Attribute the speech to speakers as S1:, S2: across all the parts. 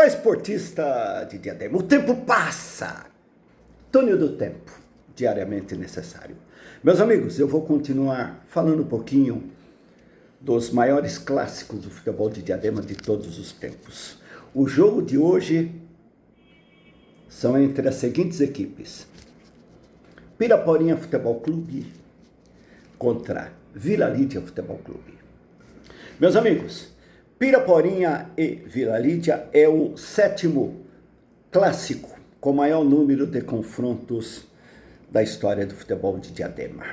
S1: Olá, esportista de Diadema. O tempo passa. Túnel do tempo, diariamente necessário. Meus amigos, eu vou continuar falando um pouquinho dos maiores clássicos do futebol de Diadema de todos os tempos. O jogo de hoje são entre as seguintes equipes: Piraporinha Futebol Clube contra Vila Lídia Futebol Clube. Meus amigos, Piraporinha e Vila Lídia é o 7º clássico com maior número de confrontos da história do futebol de Diadema.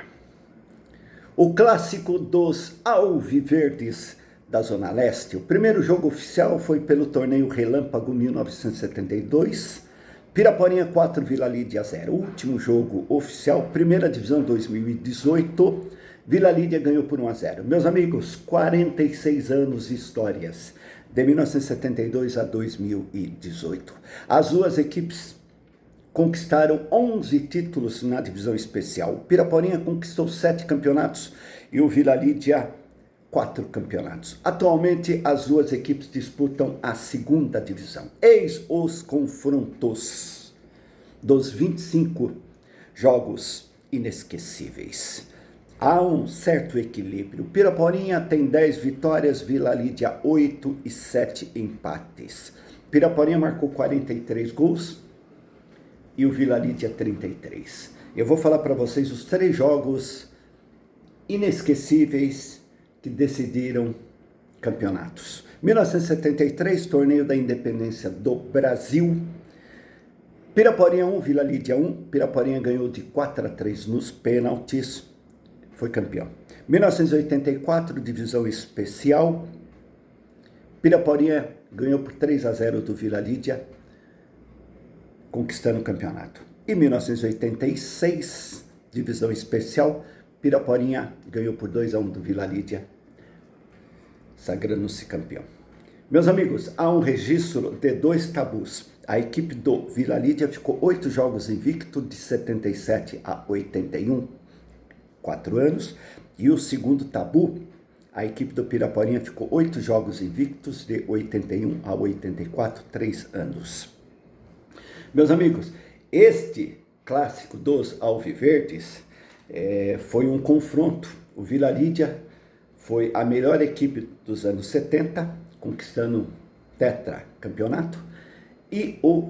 S1: O clássico dos Alviverdes da Zona Leste. O primeiro jogo oficial foi pelo torneio Relâmpago 1972, Piraporinha 4, Vila Lídia 0. O último jogo oficial, Primeira Divisão 2018, Vila Lídia ganhou por 1-0. Meus amigos, 46 anos de histórias, de 1972 a 2018. As duas equipes conquistaram 11 títulos na divisão especial. O Piraporinha conquistou 7 campeonatos e o Vila Lídia 4 campeonatos. Atualmente, as duas equipes disputam a 2ª divisão. Eis os confrontos dos 25 jogos inesquecíveis. Há um certo equilíbrio. Piraporinha tem 10 vitórias, Vila Lídia 8 e 7 empates. Piraporinha marcou 43 gols e o Vila Lídia 33. Eu vou falar para vocês os 3 jogos inesquecíveis que decidiram campeonatos. 1973, Torneio da Independência do Brasil. Piraporinha 1, Vila Lídia 1. Piraporinha ganhou de 4-3 nos pênaltis. Foi campeão. 1984, divisão especial. Piraporinha ganhou por 3-0 do Vila Lídia, conquistando o campeonato. Em 1986, divisão especial, Piraporinha ganhou por 2-1 do Vila Lídia, sagrando-se campeão. Meus amigos, há um registro de 2 tabus. A equipe do Vila Lídia ficou 8 jogos invicto, de 77 a 81, 4 anos. E o segundo tabu, a equipe do Piraporinha ficou 8 jogos invictos, de 81 a 84, 3 anos. Meus amigos, este clássico dos Alviverdes foi um confronto. O Vila Lídia foi a melhor equipe dos anos 70, conquistando tetracampeonato, e o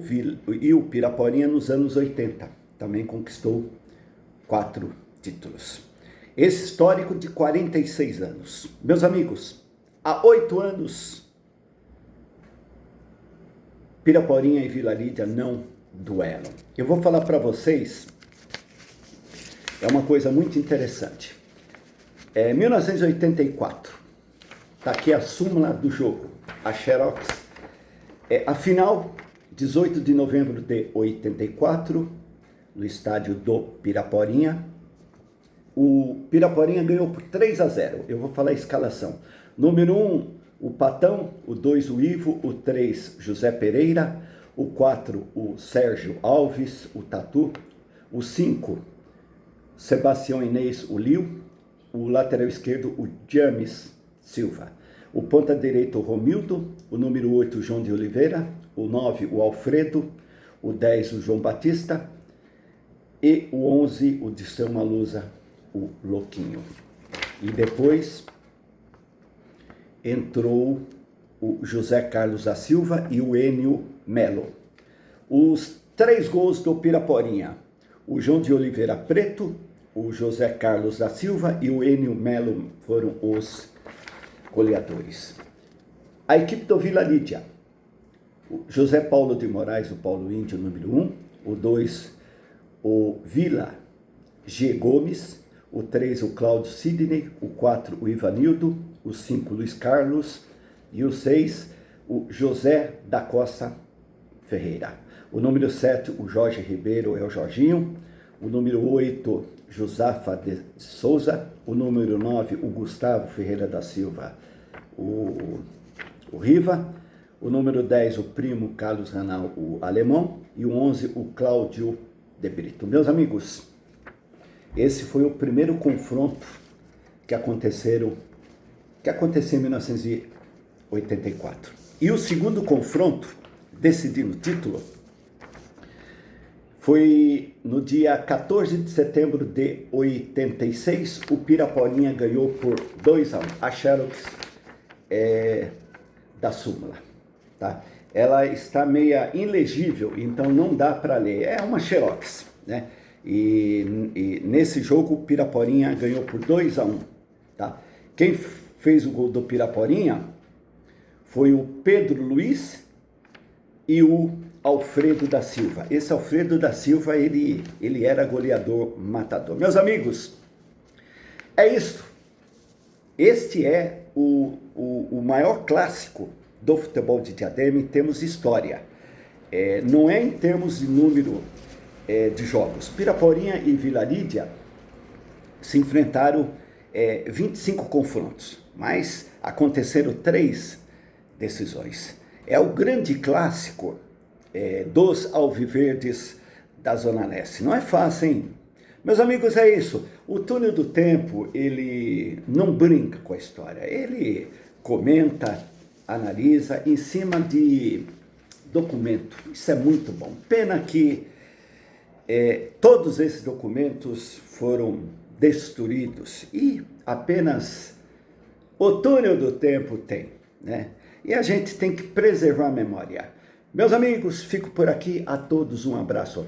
S1: Piraporinha nos anos 80, também conquistou 4 títulos. Esse histórico de 46 anos. Meus amigos, há 8 anos, Piraporinha e Vila Lídia não duelam. Eu vou falar para vocês, é uma coisa muito interessante. 1984, tá aqui a súmula do jogo, a xerox. A final, 18 de novembro de 84, no estádio do Piraporinha. O Piraporinha ganhou por 3-0. Eu vou falar a escalação. Número 1, o Patão. O 2, o Ivo. O 3, José Pereira. O 4, o Sérgio Alves, o Tatu. O 5, Sebastião Inês, o Liu. O lateral esquerdo, o James Silva. O ponta direito, o Romildo. O número 8, o João de Oliveira. O 9, o Alfredo. O 10, o João Batista. E o 11, o Dirceu Maluza, o Louquinho. E depois entrou o José Carlos da Silva e o Enio Melo. Os 3 gols do Piraporinha: o João de Oliveira Preto, o José Carlos da Silva e o Enio Melo foram os goleadores. A equipe do Vila Lídia: o José Paulo de Moraes, o Paulo Índio, número 1. O 2, o Vila G. Gomes. O 3, o Cláudio Sidney. O 4, o Ivanildo. O 5, Luiz Carlos. E o 6, o José da Costa Ferreira. O número 7, o Jorge Ribeiro, é o Jorginho. O número 8, Josafa de Souza. O número 9, o Gustavo Ferreira da Silva, o Riva. O número 10, o primo Carlos Ranal, o Alemão. E o 11, o Cláudio de Brito. Meus amigos, esse foi o primeiro confronto que aconteceu em 1984. E o segundo confronto decidindo o título, foi no dia 14 de setembro de 86, o Piraporinha ganhou por 2-1, a Xerox da súmula, tá? Ela está meia ilegível, então não dá para ler, é uma Xerox, né? E nesse jogo o Piraporinha ganhou por 2-1, tá? Quem fez o gol do Piraporinha foi o Pedro Luiz e o Alfredo da Silva. Esse Alfredo da Silva, ele era goleador matador. Meus amigos, é isso. Este é o maior clássico do futebol de Diadema em termos de história. Não é em termos de número de jogos. Piraporinha e Vila Lídia se enfrentaram 25 confrontos, mas aconteceram 3 decisões. É o grande clássico dos alviverdes da Zona Leste. Não é fácil, hein? Meus amigos, é isso. O Túnel do Tempo, ele não brinca com a história. Ele comenta, analisa em cima de documento. Isso é muito bom. Pena que todos esses documentos foram destruídos e apenas o Túnel do Tempo tem, né? E a gente tem que preservar a memória. Meus amigos, fico por aqui. A todos um abraço.